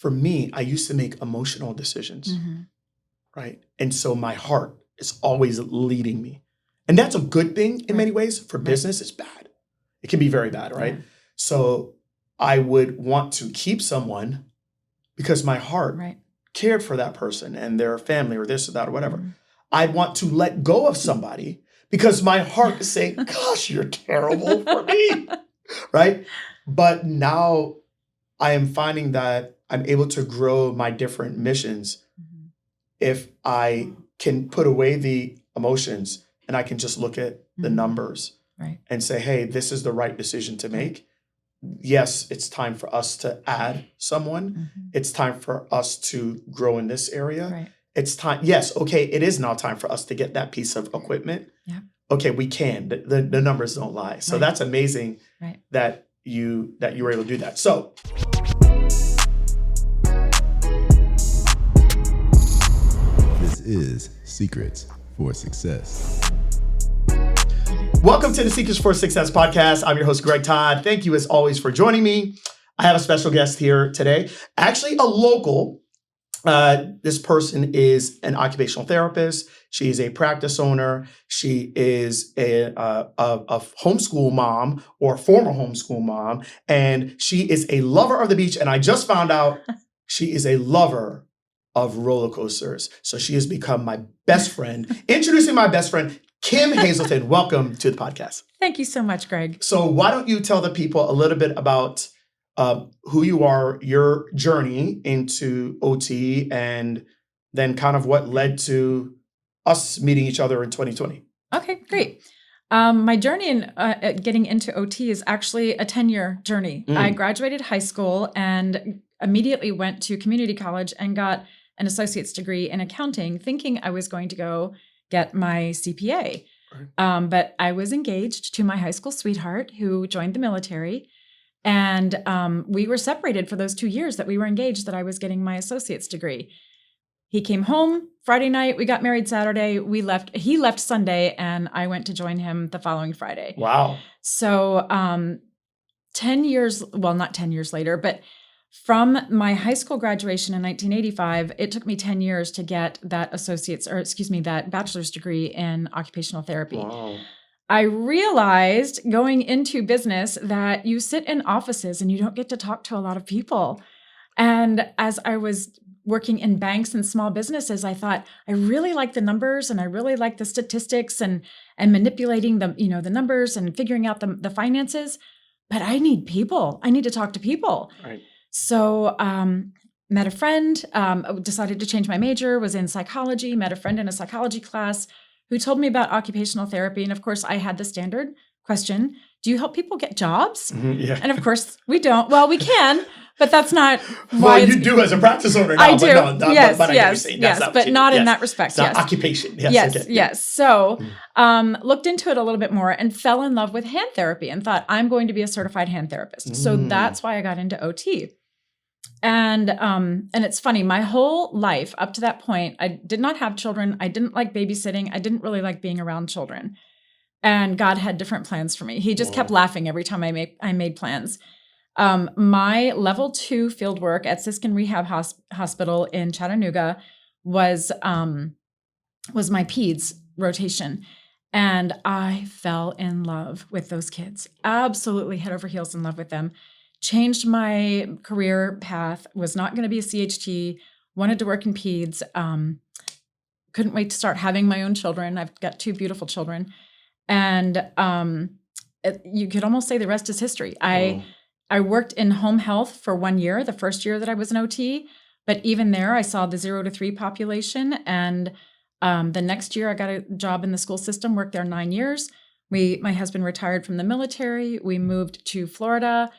for me, I used to make emotional decisions, right? And so my heart is always leading me. And that's a good thing in many ways. For business, it's bad. It can be very bad, right? Yeah. So I would want to keep someone because my heart cared for that person and their family or this or that or whatever. I want to let go of somebody because my heart is saying, gosh, you're terrible for me, right? But now I am finding that I'm able to grow my different missions if I can put away the emotions and I can just look at the numbers and say, hey, this is the right decision to make. Yes, it's time for us to add someone. It's time for us to grow in this area. It's time. Yes. Okay. It is now time for us to get that piece of equipment. Yeah. Okay. We can. The numbers don't lie. So that's amazing that you were able to do that. So this is Secrets for Success. Welcome to the Secrets for Success podcast. I'm your host, Greg Todd. Thank you as always for joining me. I have a special guest here today, actually a local. This person is an occupational therapist. She is a practice owner. She is a homeschool mom or former homeschool mom, and she is a lover of the beach. And I just found out she is a lover of roller coasters. So she has become my best friend. Introducing my best friend, Kim Hazelton. Welcome to the podcast. Thank you so much, Greg. So why don't you tell the people a little bit about who you are, your journey into OT, and then kind of what led to us meeting each other in 2020. Okay, great. My journey in getting into OT is actually a 10-year journey. I graduated high school and immediately went to community college and got an associate's degree in accounting, thinking I was going to go get my CPA. But I was engaged to my high school sweetheart who joined the military. And we were separated for those 2 years that we were engaged, that I was getting my associate's degree. He came home Friday night. We got married Saturday. He left Sunday, and I went to join him the following Friday. Wow. So 10 years, well, not 10 years later, but from my high school graduation in 1985, it took me 10 years to get that that bachelor's degree in occupational therapy. Wow. I realized going into business that you sit in offices and you don't get to talk to a lot of people. And as I was working in banks and small businesses, I thought, I really like the numbers and I really like the statistics and manipulating the numbers and figuring out the finances, but I need people. I need to talk to people. Right. So met a friend, decided to change my major, was in psychology, met a friend in a psychology class who told me about occupational therapy. And of course, I had the standard question, do you help people get jobs? Yeah. And of course, we don't. Well, we can, but that's not why. Well, you do as a practice owner now. I do. But no, yes, but yes, but not in that respect. It's not occupation. Yes, okay. yes. So looked into it a little bit more and fell in love with hand therapy and thought, I'm going to be a certified hand therapist. So that's why I got into OT. And it's funny, my whole life up to that point, I did not have children. I didn't like babysitting. I didn't really like being around children. And God had different plans for me. He just kept laughing every time I made plans. My level 2 field work at Siskin Rehab Hospital in Chattanooga was my peds rotation. And I fell in love with those kids, absolutely head over heels in love with them. Changed my career path, was not going to be a CHT, wanted to work in peds, couldn't wait to start having my own children. I've got 2 beautiful children. And you could almost say the rest is history. I worked in home health for 1 year, the first year that I was an OT, but even there I saw the 0 to 3 population. And the next year I got a job in the school system, worked there 9 years. My husband retired from the military. We moved to Florida.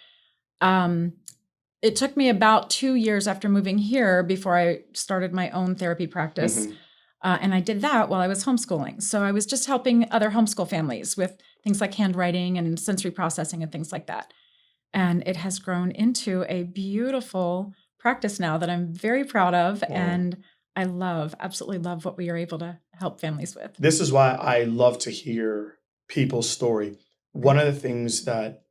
It took me about 2 years after moving here before I started my own therapy practice. And I did that while I was homeschooling. So I was just helping other homeschool families with things like handwriting and sensory processing and things like that. And it has grown into a beautiful practice now that I'm very proud of. And I absolutely love what we are able to help families with. This is why I love to hear people's story. One of the things that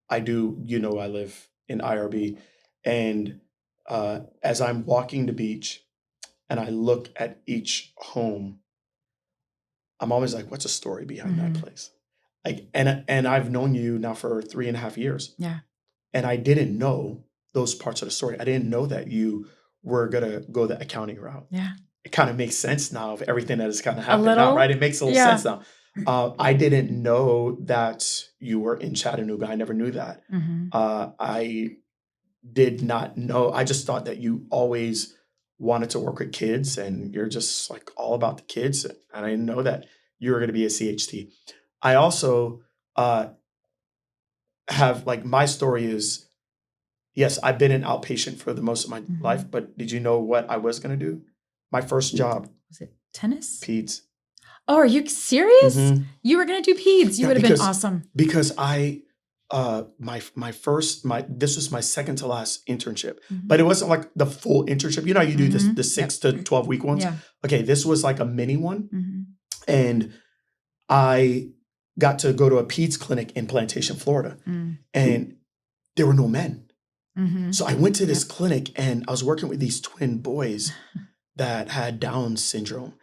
I do, I live in IRB, and as I'm walking the beach and I look at each home, I'm always like, what's the story behind that place? Like, and I've known you now for 3.5 years. Yeah. And I didn't know those parts of the story. I didn't know that you were gonna go the accounting route. Yeah. It kind of makes sense now of everything that has kind of A happened little. now, right? It makes a little Yeah. sense now. I didn't know that you were in Chattanooga. I never knew that. I did not know. I just thought that you always wanted to work with kids and you're just like all about the kids. And I didn't know that you were going to be a CHT. I also have like my story is, yes, I've been an outpatient for the most of my life, but did you know what I was going to do? My first job. Was it tennis? Peds. Oh, are you serious? You were going to do peds. You would have been awesome. Because I, this was my second to last internship, but it wasn't like the full internship. You know, you do the 6 to 12 week ones. Yeah. Okay. This was like a mini one. And I got to go to a peds clinic in Plantation, Florida, and there were no men. So I went to this clinic and I was working with these twin boys that had Down syndrome.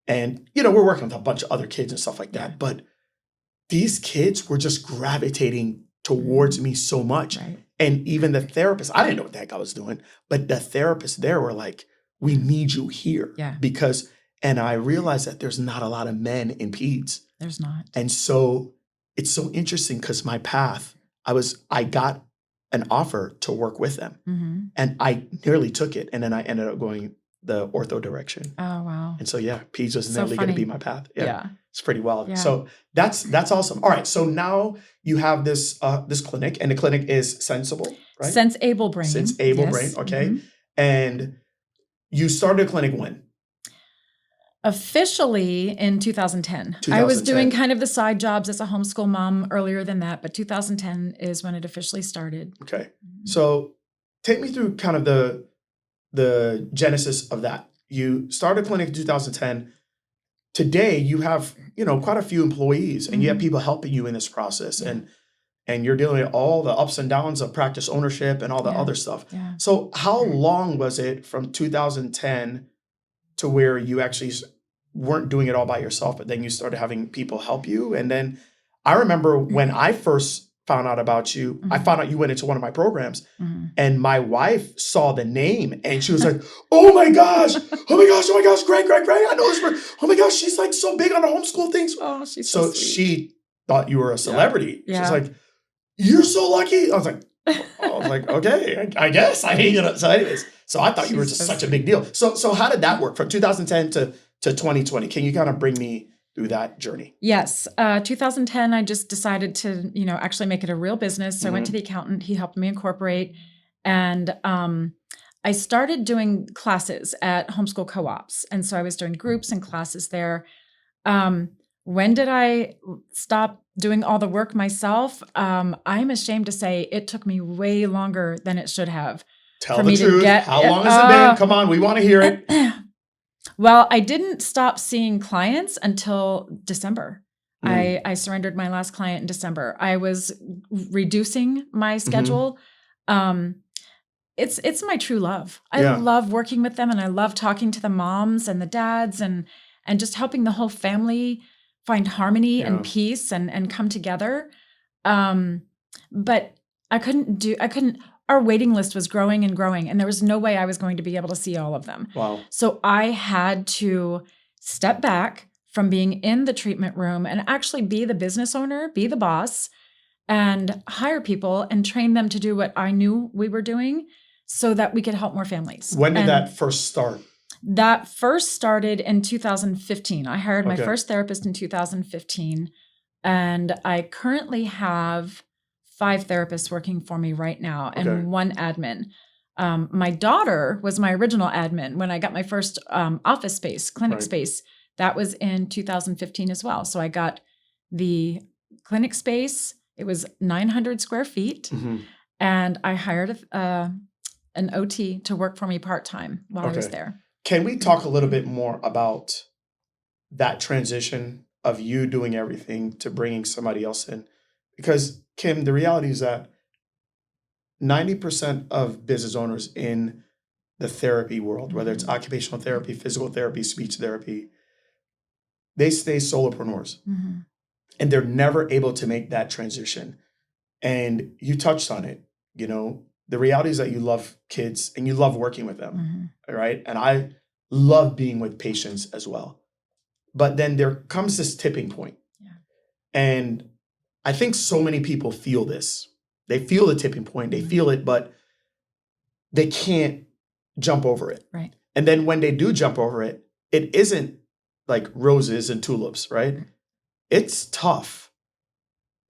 And, you know, we're working with a bunch of other kids and stuff like that. But these kids were just gravitating towards me so much. Right. And even the therapist, I didn't know what the heck I was doing, but the therapists there were like, we need you here. Yeah. Because, and I realized that there's not a lot of men in peds. There's not. And so it's so interesting because my path, I got an offer to work with them and I nearly took it. And then I ended up going the ortho direction. Oh, wow. And so, yeah, peds was So nearly going to funny. be my path. Yeah. It's pretty wild. Yeah. So that's awesome. All right. So now you have this this clinic, and the clinic is Sensible, right? Sense Able Brain. Sense Able Brain. Okay. And you started a clinic when? Officially in 2010. I was doing kind of the side jobs as a homeschool mom earlier than that, but 2010 is when it officially started. Okay. So take me through kind of the genesis of that. You started a clinic in 2010. Today you have, you know, quite a few employees and you have people helping you in this process and you're dealing with all the ups and downs of practice ownership and all the other stuff. Yeah. So how long was it from 2010 to where you actually weren't doing it all by yourself, but then you started having people help you? And then I remember when I first found out about you, I found out you went into one of my programs and my wife saw the name and she was like, oh my gosh, great. I know this person. Oh my gosh, she's like so big on the homeschool things. Oh, she's so sweet. She thought you were a celebrity. Yeah. She's like, you're so lucky. I was like, okay, I guess. So anyways, so I thought you were just such a big deal. So how did that work from 2010 to 2020? Can you kind of bring me through that journey? Yes. 2010, I just decided to, you know, actually make it a real business. So I went to the accountant. He helped me incorporate. And I started doing classes at homeschool co-ops. And so I was doing groups and classes there. When did I stop doing all the work myself? I'm ashamed to say it took me way longer than it should have. Tell the truth. How long has it been? Come on, we want to hear it. Well, I didn't stop seeing clients until December. I surrendered my last client in December. I was reducing my schedule. It's my true love. I love working with them and I love talking to the moms and the dads and just helping the whole family find harmony and peace and come together. But our waiting list was growing and growing, and there was no way I was going to be able to see all of them. Wow. So I had to step back from being in the treatment room and actually be the business owner, be the boss, and hire people and train them to do what I knew we were doing so that we could help more families. When did that first start? That first started in 2015. I hired my first therapist in 2015, and I currently have 5 therapists working for me right now and 1 admin. My daughter was my original admin when I got my first office space, clinic space. That was in 2015 as well. So I got the clinic space. It was 900 square feet. And I hired an OT to work for me part-time while I was there. Can we talk a little bit more about that transition of you doing everything to bringing somebody else in? Because Kim, the reality is that 90% of business owners in the therapy world, whether it's occupational therapy, physical therapy, speech therapy, they stay solopreneurs. And they're never able to make that transition. And you touched on it, the reality is that you love kids and you love working with them, right? And I love being with patients as well. But then there comes this tipping point. Yeah. And I think so many people feel this. They feel the tipping point, they feel it, but they can't jump over it. Right. And then when they do jump over it, it isn't like roses and tulips, right? It's tough.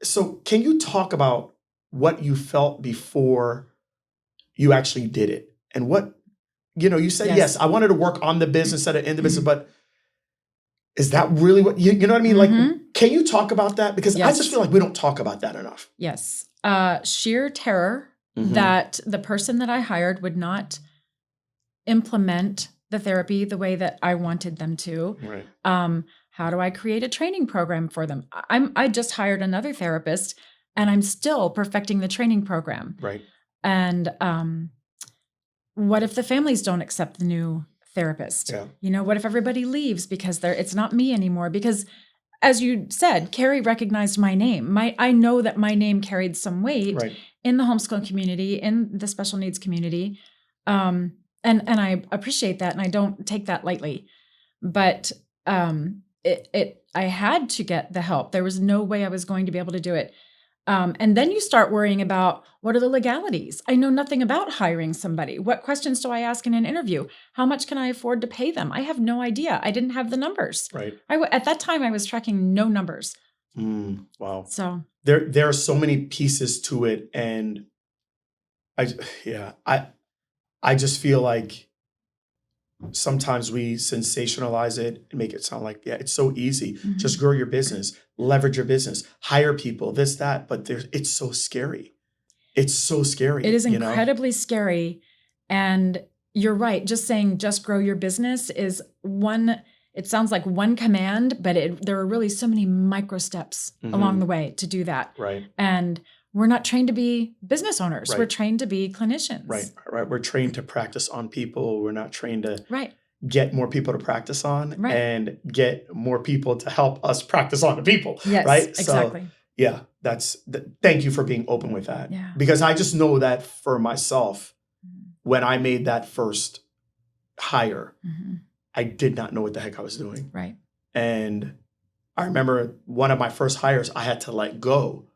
So can you talk about what you felt before you actually did it? And what, you said, yes, I wanted to work on the business at the end of the business, but is that really what, you know what I mean? Like, can you talk about that? Because I just feel like we don't talk about that enough. Yes. Sheer terror that the person that I hired would not implement the therapy the way that I wanted them to. Right. How do I create a training program for them? I just hired another therapist and I'm still perfecting the training program. Right. And what if the families don't accept the new therapist? Yeah. What if everybody leaves because it's not me anymore? Because as you said, Carrie recognized my name. I know that my name carried some weight in the homeschool community, in the special needs community. And I appreciate that and I don't take that lightly. But I had to get the help. There was no way I was going to be able to do it. And then you start worrying about what are the legalities? I know nothing about hiring somebody. What questions do I ask in an interview? How much can I afford to pay them? I have no idea. I didn't have the numbers. Right. At that time, I was tracking no numbers. Wow. So there are so many pieces to it, and I just feel like sometimes we sensationalize it and make it sound like, it's so easy. Just grow your business, leverage your business, hire people, this, that. But it's so scary. It's so scary. It is incredibly scary. And you're right. Just saying, just grow your business is it sounds like one command, but there are really so many micro steps along the way to do that. Right. And we're not trained to be business owners. We're trained to be clinicians. Right. We're trained to practice on people. We're not trained to get more people to practice on and get more people to help us practice on the people. Yes, right? Exactly. So, thank you for being open with that. Yeah. Because I just know that for myself, when I made that first hire, I did not know what the heck I was doing. Right. And I remember one of my first hires, I had to let go.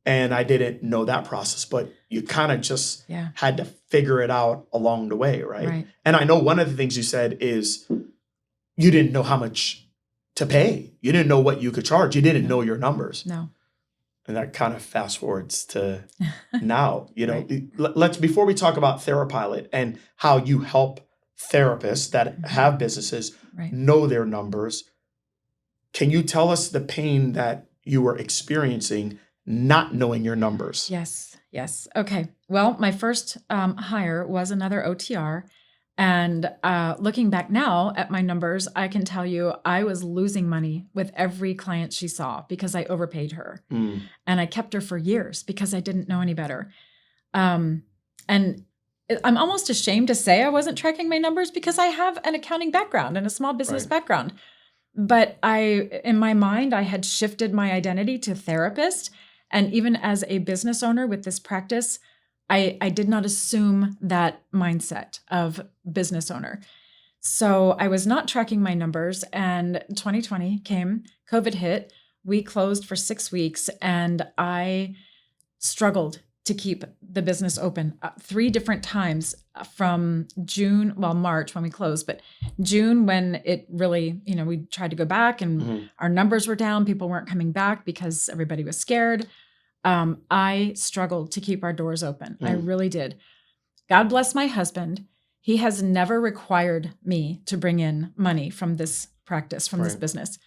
And I didn't know that process, but you kind of just had to figure it out along the way, right? And I know one of the things you said is you didn't know how much to pay. You didn't know what you could charge. You didn't know your numbers. No. And that kind of fast forwards to now, let's, before we talk about Therapilot and how you help therapists that have businesses know their numbers, can you tell us the pain that you were experiencing not knowing your numbers? Yes. Okay. Well, my first hire was another OTR. And looking back now at my numbers, I can tell you I was losing money with every client she saw because I overpaid her. And I kept her for years because I didn't know any better. And I'm almost ashamed to say I wasn't tracking my numbers because I have an accounting background and a small business background. But in my mind, I had shifted my identity to therapist. And even as a business owner with this practice, I did not assume that mindset of business owner. So I was not tracking my numbers, and 2020 came, COVID hit, we closed for 6 weeks, and I struggled to keep the business open 3 different times from March when we closed, but June when it really, we tried to go back and our numbers were down. People weren't coming back because everybody was scared. I struggled to keep our doors open. I really did. God bless my husband. He has never required me to bring in money from this practice, from this business.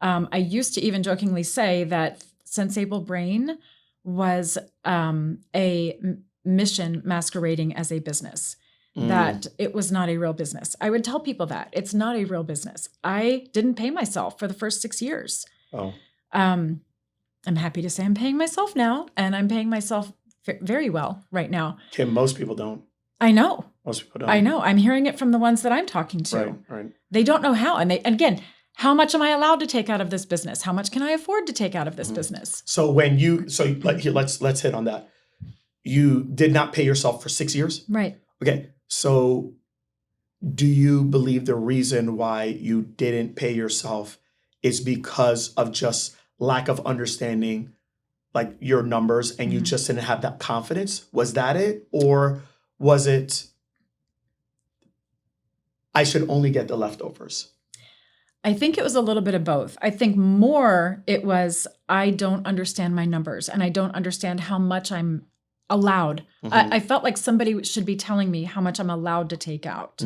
I used to even jokingly say that Sensable Brain was a mission masquerading as a business, that it was not a real business. I would tell people that it's not a real business. I didn't pay myself for the first 6 years. I'm happy to say I'm paying myself now, and I'm paying myself very well right now. Kim, most people don't. I know. Most people don't. I know. I'm hearing it from the ones that I'm talking to. Right. They don't know how. And again, how much am I allowed to take out of this business? How much can I afford to take out of this business? So let's hit on that. You did not pay yourself for 6 years? Right. Okay. So do you believe the reason why you didn't pay yourself is because of just lack of understanding like your numbers and you just didn't have that confidence? Was that it? Or was it, I should only get the leftovers? I think it was a little bit of both. I think more it was, I don't understand my numbers and I don't understand how much I'm allowed. I felt like somebody should be telling me how much I'm allowed to take out.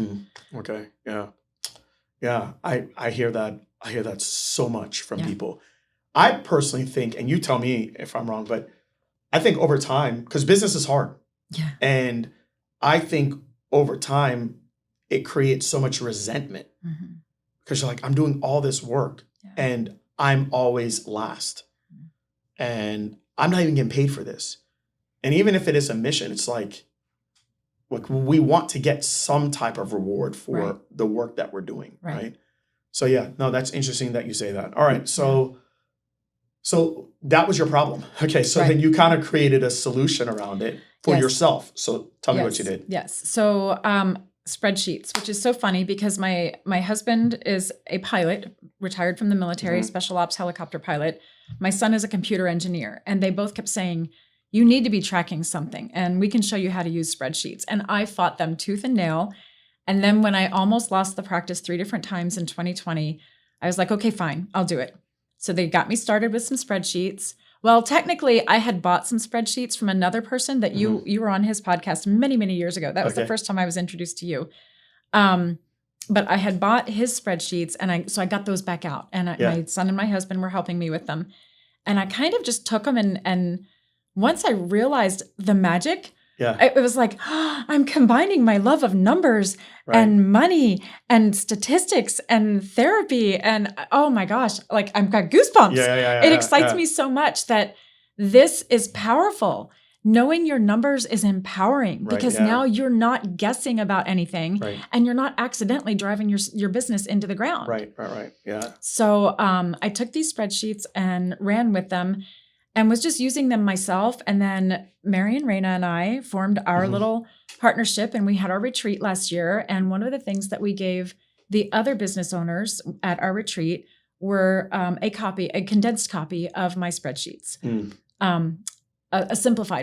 Okay. Yeah. I hear that. I hear that so much from people. I personally think, and you tell me if I'm wrong, but I think over time, because business is hard. Yeah. And I think over time, it creates so much resentment because you're like, I'm doing all this work and I'm always last. And I'm not even getting paid for this. And even if it is a mission, it's like we want to get some type of reward for the work that we're doing, right? So yeah, no, that's interesting that you say that. All right, so that was your problem. Okay, so then you kind of created a solution around it for yourself. So tell me what you did. Yes. So spreadsheets, which is so funny because my husband is a pilot, retired from the military, special ops helicopter pilot. My son is a computer engineer, and they both kept saying, you need to be tracking something, and we can show you how to use spreadsheets. And I fought them tooth and nail. And then when I almost lost the practice 3 different times in 2020, I was like, okay, fine, I'll do it. So they got me started with some spreadsheets. Well, technically, I had bought some spreadsheets from another person that you were on his podcast many, many years ago. That was the first time I was introduced to you. But I had bought his spreadsheets, and so I got those back out. And my son and my husband were helping me with them. And I kind of just took them, and once I realized the magic, it was like, I'm combining my love of numbers and money and statistics and therapy. And oh my gosh, like I've got goosebumps. It excites me so much that this is powerful. Knowing your numbers is empowering because now you're not guessing about anything and you're not accidentally driving your business into the ground. Right. Yeah. So I took these spreadsheets and ran with them and was just using them myself. And then Mary and Raina and I formed our little partnership, and we had our retreat last year. And one of the things that we gave the other business owners at our retreat were a condensed copy of my spreadsheets. A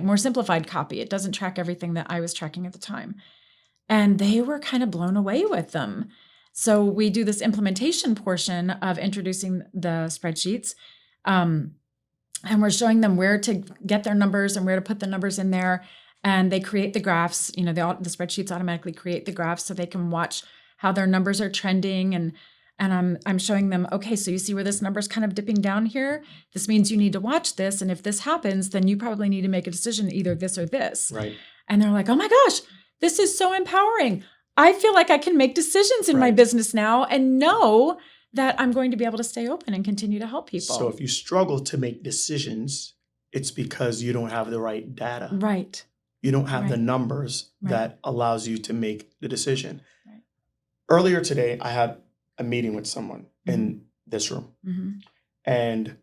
more simplified copy. It doesn't track everything that I was tracking at the time. And they were kind of blown away with them. So we do this implementation portion of introducing the spreadsheets. And we're showing them where to get their numbers and where to put the numbers in there. And they create the graphs. You know, the spreadsheets automatically create the graphs so they can watch how their numbers are trending. And I'm showing them, okay, so you see where this number's kind of dipping down here? This means you need to watch this. And if this happens, then you probably need to make a decision, either this or this. Right. And they're like, oh my gosh, this is so empowering. I feel like I can make decisions in my business now and know that I'm going to be able to stay open and continue to help people. So if you struggle to make decisions, it's because you don't have the right data. Right. You don't have the numbers that allows you to make the decision. Right. Earlier today, I had a meeting with someone in this room. And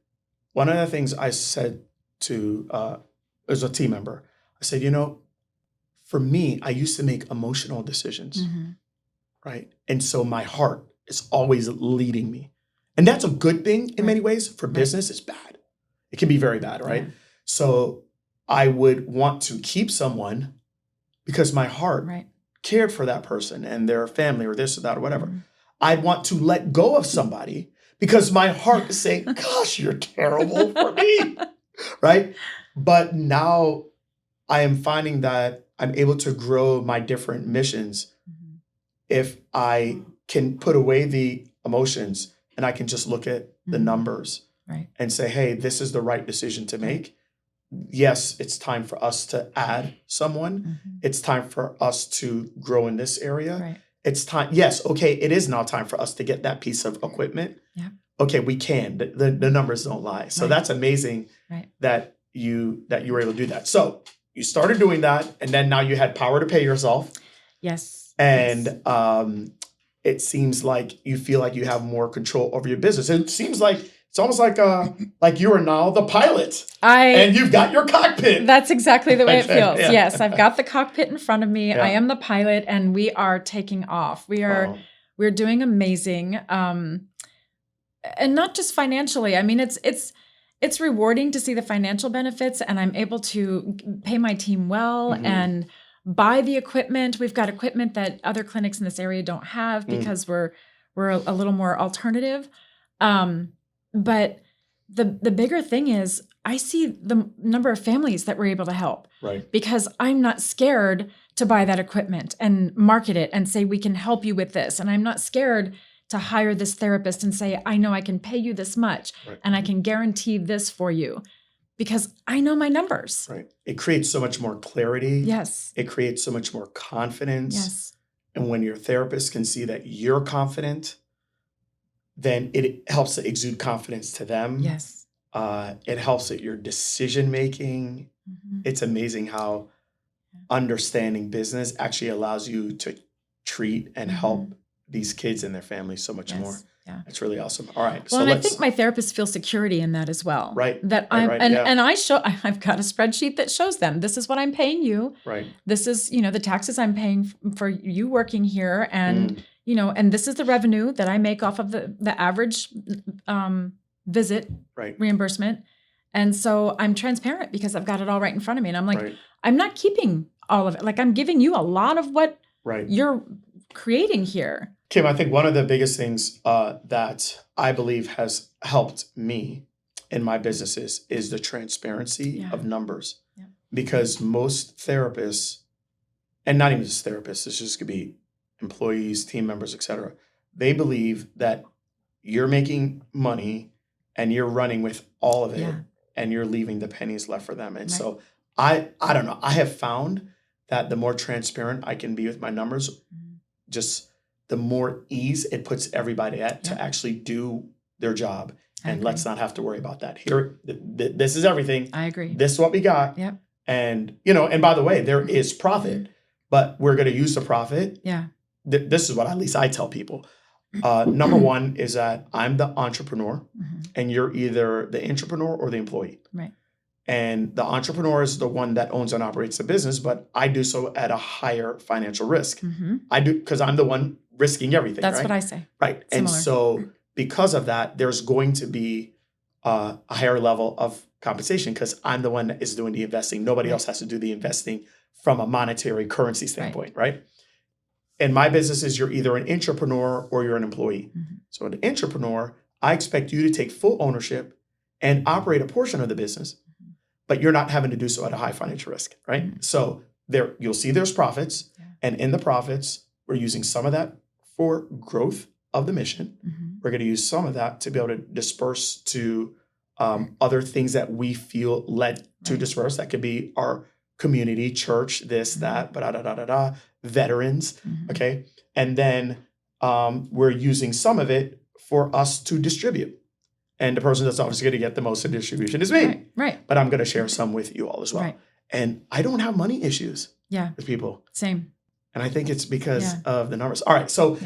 one of the things I said to, as a team member, I said, for me, I used to make emotional decisions, right? And so my heart is always leading me. And that's a good thing in many ways. For business, it's bad. It can be very bad, right? So I would want to keep someone because my heart cared for that person and their family or this or that or whatever. I'd want to let go of somebody because my heart is saying, gosh, you're terrible for me, right? But now I am finding that I'm able to grow my different missions if I can put away the emotions and I can just look at the numbers and say, hey, this is the right decision to make. Yes, it's time for us to add someone. It's time for us to grow in this area. It's time. Yes. Okay. It is now time for us to get that piece of equipment. Okay. We can, the numbers don't lie. So that's amazing that you were able to do that. So you started doing that, and then now you had power to pay yourself. Yes. And it seems like you feel like you have more control over your business. It seems like it's almost like you are now the pilot, and you've got your cockpit. That's exactly the way it feels. Yeah. Yes, I've got the cockpit in front of me. Yeah. I am the pilot, and we are taking off. We're doing amazing, and not just financially. I mean, it's rewarding to see the financial benefits, and I'm able to pay my team well and buy the equipment. We've got equipment that other clinics in this area don't have because we're a little more alternative. But the bigger thing is I see the number of families that we're able to help. Right. Because I'm not scared to buy that equipment and market it and say, we can help you with this. And I'm not scared to hire this therapist and say, I know I can pay you this much and I can guarantee this for you because I know my numbers. Right. It creates so much more clarity. Yes. It creates so much more confidence. Yes. And when your therapist can see that you're confident, then it helps to exude confidence to them. Yes. It helps at your decision making. It's amazing how understanding business actually allows you to treat and help these kids and their families so much more. Yeah. It's really awesome. All right. Well, and I think my therapist feels security in that as well. Right. That I've got a spreadsheet that shows them, this is what I'm paying you. Right. This is, the taxes I'm paying for you working here. And, and this is the revenue that I make off of the average visit reimbursement. And so I'm transparent because I've got it all right in front of me. And I'm like, I'm not keeping all of it. Like I'm giving you a lot of what you're creating here. Kim, I think one of the biggest things that I believe has helped me in my businesses is the transparency of numbers. Yeah. Because most therapists, and not even just therapists, this just could be employees, team members, et cetera, they believe that you're making money and you're running with all of it and you're leaving the pennies left for them. And so I don't know, I have found that the more transparent I can be with my numbers, just the more ease it puts everybody at to actually do their job. And let's not have to worry about that. Here, this is everything. I agree. This is what we got. Yep. And, and by the way, there is profit, but we're going to use the profit. Yeah. This is what at least I tell people. Number one is that I'm the entrepreneur and you're either the entrepreneur or the employee. Right. And the entrepreneur is the one that owns and operates the business, but I do so at a higher financial risk. I do because I'm the one risking everything. That's what I say. Right. Similar. And so because of that, there's going to be a higher level of compensation because I'm the one that is doing the investing. Nobody else has to do the investing from a monetary currency standpoint, right? In my businesses, you're either an entrepreneur or you're an employee. So an entrepreneur, I expect you to take full ownership and operate a portion of the business, but you're not having to do so at a high financial risk, right? So there, you'll see there's profits, and in the profits, we're using some of that for growth of the mission. We're going to use some of that to be able to disperse to other things that we feel led to disperse. That could be our community, church, this, that, veterans, okay? And then we're using some of it for us to distribute. And the person that's obviously going to get the most in distribution is me. Right. But I'm going to share some with you all as well. Right. And I don't have money issues with people. Same. And I think it's because of the numbers. All right. So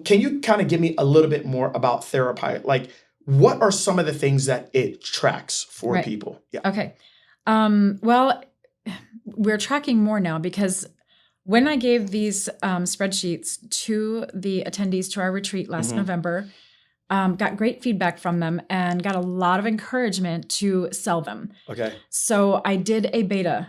can you kind of give me a little bit more about Therapilot? Like, what are some of the things that it tracks for people? Yeah. Okay. Well, we're tracking more now because when I gave these spreadsheets to the attendees to our retreat last November, got great feedback from them and got a lot of encouragement to sell them. Okay. So I did a beta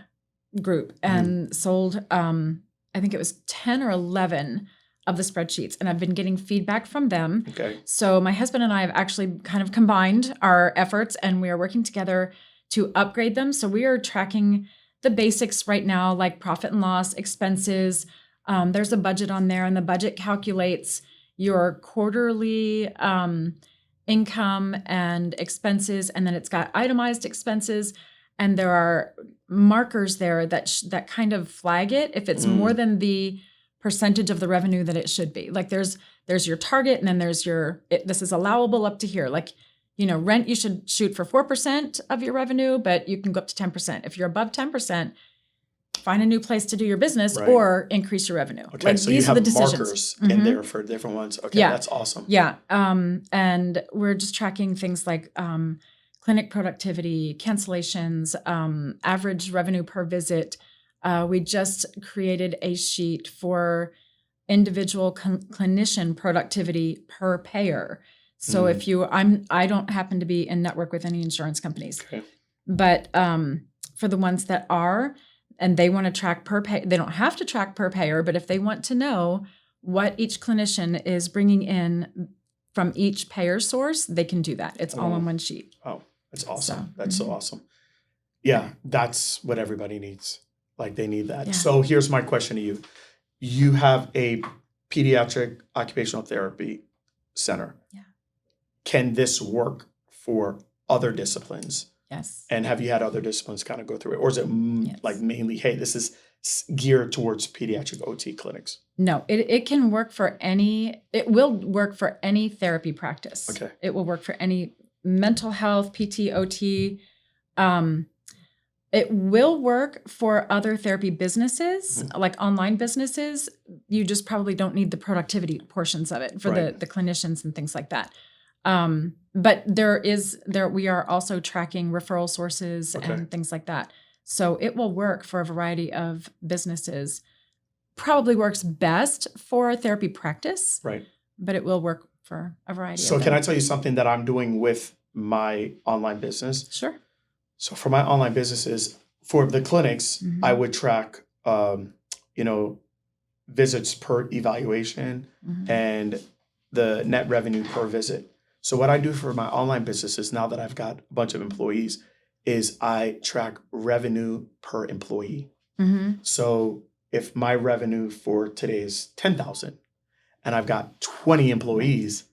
group and sold, I think it was 10 or 11 of the spreadsheets, and I've been getting feedback from them. Okay. So my husband and I have actually kind of combined our efforts, and we are working together to upgrade them. So we are tracking the basics right now, like profit and loss, expenses. There's a budget on there, and the budget calculates your quarterly income and expenses, and then it's got itemized expenses, and there are markers there that kind of flag it if it's more than the percentage of the revenue that it should be. Like there's your target, and then there's this is allowable up to here. Like, rent, you should shoot for 4% of your revenue, but you can go up to 10%. If you're above 10%, find a new place to do your business Right. or increase your revenue. Okay, Like so these you are have the decisions. markers in there for different ones. Okay, Yeah. that's awesome. Yeah. And we're just tracking things like clinic productivity, cancellations, average revenue per visit. We just created a sheet for individual clinician productivity per payer. So if I don't happen to be in network with any insurance companies, but for the ones that are, and they want to track per pay, they don't have to track per payer, but if they want to know what each clinician is bringing in from each payer source, they can do that. It's all on one sheet. Oh, that's awesome. So, That's so awesome. Yeah, that's what everybody needs. Like they need that. Yeah. So here's my question to you. You have a pediatric occupational therapy center. Yeah. Can this work for other disciplines? Yes. And have you had other disciplines kind of go through it? Or is it like mainly, hey, this is geared towards pediatric OT clinics? No, it can work for it will work for any therapy practice. Okay. It will work for any mental health, PT, OT. It will work for other therapy businesses, like online businesses. You just probably don't need the productivity portions of it for the clinicians and things like that. But we are also tracking referral sources and things like that. So it will work for a variety of businesses. Probably works best for a therapy practice. Right. But it will work for a variety of them. So can I tell you something that I'm doing with my online business? Sure. So for my online businesses, for the clinics, I would track, visits per evaluation and the net revenue per visit. So what I do for my online businesses, now that I've got a bunch of employees, is I track revenue per employee. So if my revenue for today is $10,000 and I've got 20 employees,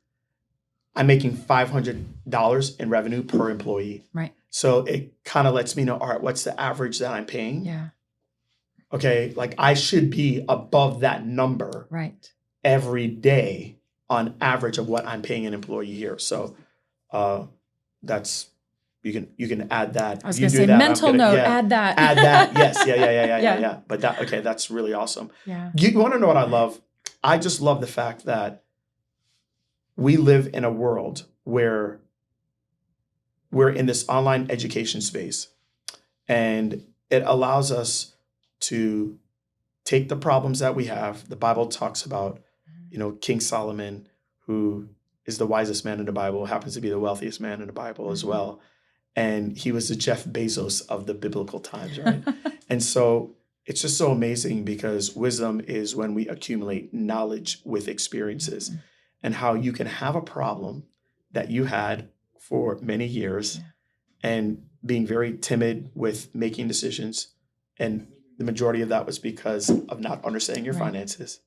I'm making $500 in revenue per employee. Right. So it kind of lets me know, all right, what's the average that I'm paying? Yeah. Okay, like I should be above that number every day on average of what I'm paying an employee here. So that's you can add that. I was going to say mental note, add that. Add that. Yes. Yeah. But that's really awesome. Yeah. You want to know what I love? I just love the fact that we live in a world where we're in this online education space, and it allows us to take the problems that we have. The Bible talks about, King Solomon, who is the wisest man in the Bible, happens to be the wealthiest man in the Bible as well. And he was the Jeff Bezos of the biblical times, right? And so it's just so amazing because wisdom is when we accumulate knowledge with experiences, and how you can have a problem that you had for many years and being very timid with making decisions. And the majority of that was because of not understanding your finances.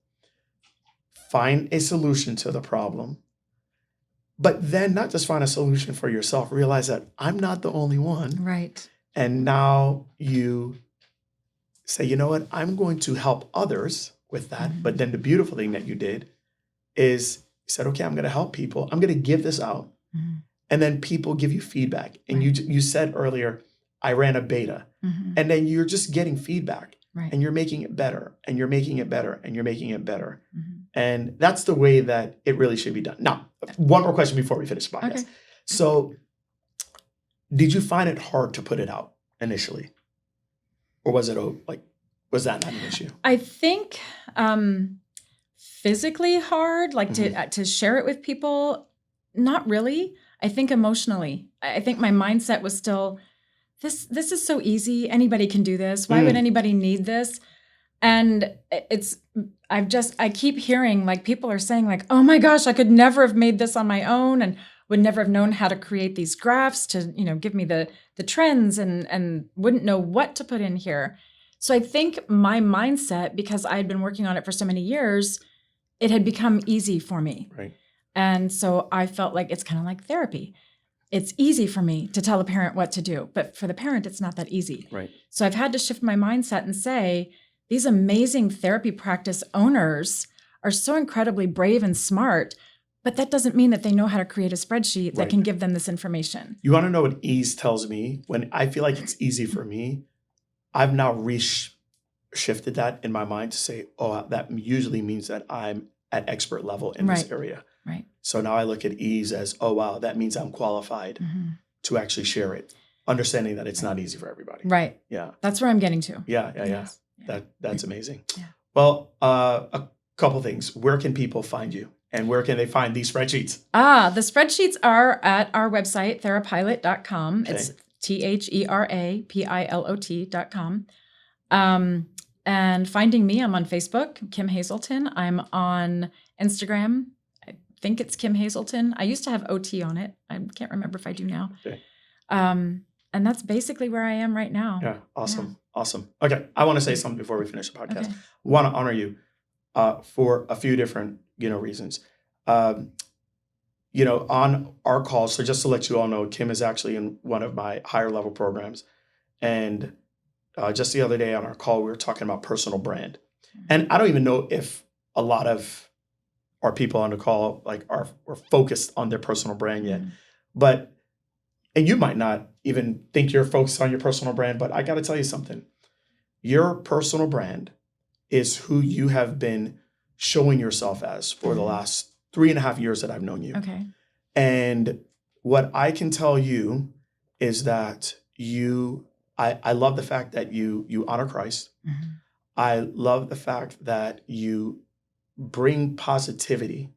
Find a solution to the problem, but then not just find a solution for yourself, realize that I'm not the only one. Right. And now you say, you know what, I'm going to help others with that. But then the beautiful thing that you did is you said, okay, I'm going to help people. I'm going to give this out. And then people give you feedback. And you said earlier, I ran a beta. And then you're just getting feedback. And you're making it better. And you're making it better. And you're making it better. And that's the way that it really should be done. Now, one more question before we finish the podcast. Okay. So did you find it hard to put it out initially? Or was that not an issue? I think physically hard, to share it with people, not really. I think emotionally. I think my mindset was still, this is so easy. Anybody can do this. Why would anybody need this? And I keep hearing people are saying oh my gosh, I could never have made this on my own and would never have known how to create these graphs to, give me the trends and wouldn't know what to put in here. So I think my mindset, because I had been working on it for so many years, it had become easy for me. Right. And so I felt like it's kind of like therapy. It's easy for me to tell a parent what to do, but for the parent, it's not that easy. Right. So I've had to shift my mindset and say, these amazing therapy practice owners are so incredibly brave and smart, but that doesn't mean that they know how to create a spreadsheet that can give them this information. You want to know what ease tells me? When I feel like it's easy for me, I've now shifted that in my mind to say, oh, that usually means that I'm at expert level in this area. Right. So now I look at ease as, oh, wow, that means I'm qualified to actually share it, understanding that it's not easy for everybody. Right. Yeah. That's where I'm getting to. Yeah. Yes. That's amazing. Yeah. Well, a couple things. Where can people find you? And where can they find these spreadsheets? The spreadsheets are at our website, therapilot.com. Okay. It's THERAPILOT.com. And finding me, I'm on Facebook, Kim Hazelton. I'm on Instagram. I think it's Kim Hazelton. I used to have OT on it. I can't remember if I do now. Okay. And that's basically where I am right now. Yeah. Awesome. Yeah. Awesome. Okay. I want to say something before we finish the podcast. Okay. I want to honor you for a few different, reasons. On our calls, so just to let you all know, Kim is actually in one of my higher level programs. And just the other day on our call, we were talking about personal brand. And I don't even know if a lot of our people on the call are focused on their personal brand yet. But, and you might not even think you're focused on your personal brand, but I got to tell you something. Your personal brand is who you have been showing yourself as for the last 3.5 years that I've known you. Okay. And what I can tell you is that I love the fact that you honor Christ. I love the fact that you bring positivity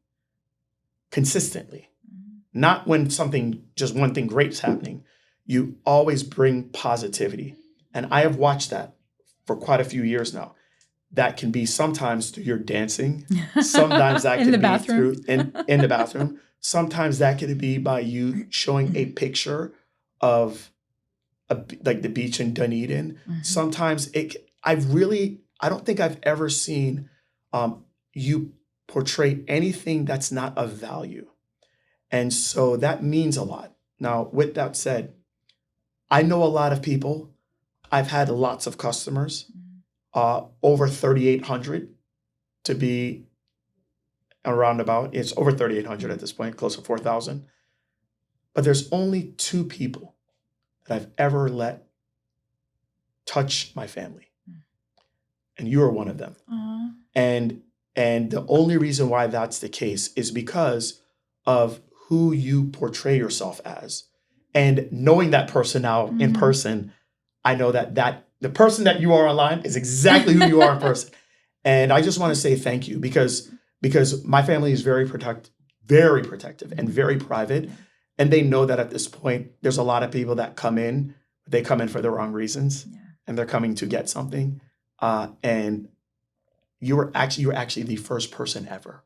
consistently. Not when just one thing great is happening. You always bring positivity. And I have watched that for quite a few years now. That can be sometimes through your dancing. Sometimes that can be through in the bathroom. Sometimes that could be by you showing a picture of like the beach in Dunedin. Sometimes I don't think I've ever seen you portray anything that's not of value. And so that means a lot. Now, with that said, I know a lot of people. I've had lots of customers, over 3,800 to be around about. It's over 3,800 at this point, close to 4,000. But there's only 2 people that I've ever let touch my family. And you are one of them. And the only reason why that's the case is because of who you portray yourself as. And knowing that person now in person, I know that the person that you are online is exactly who you are in person. And I just want to say thank you because my family is very protective and very private. And they know that at this point, there's a lot of people that come in, they come in for the wrong reasons and they're coming to get something. And you were actually the first person ever.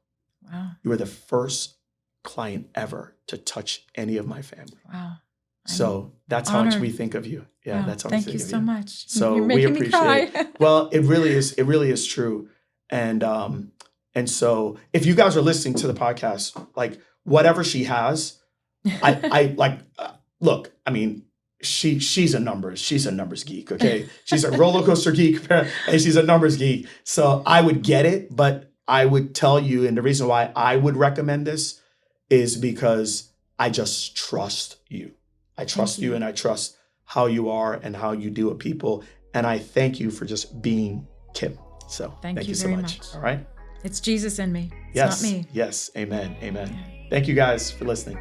Wow. You were the first client ever to touch any of my family. Wow. So that's how much we think of you. Yeah, wow. that's how we think of you. Thank you so much. So You're we making me cry. appreciate it. Well, it really is true. And so if you guys are listening to the podcast, like whatever she has, look, I mean, she's a numbers geek, okay? She's a roller coaster geek and she's a numbers geek. So I would get it, but I would tell you, and the reason why I would recommend this is because I just trust you. I trust you and I trust how you are and how you deal with people. And I thank you for just being Kim. So thank you so much. All right. It's Jesus in me. It's yes, not me. Yes. Amen. Amen. Yeah. Thank you guys for listening.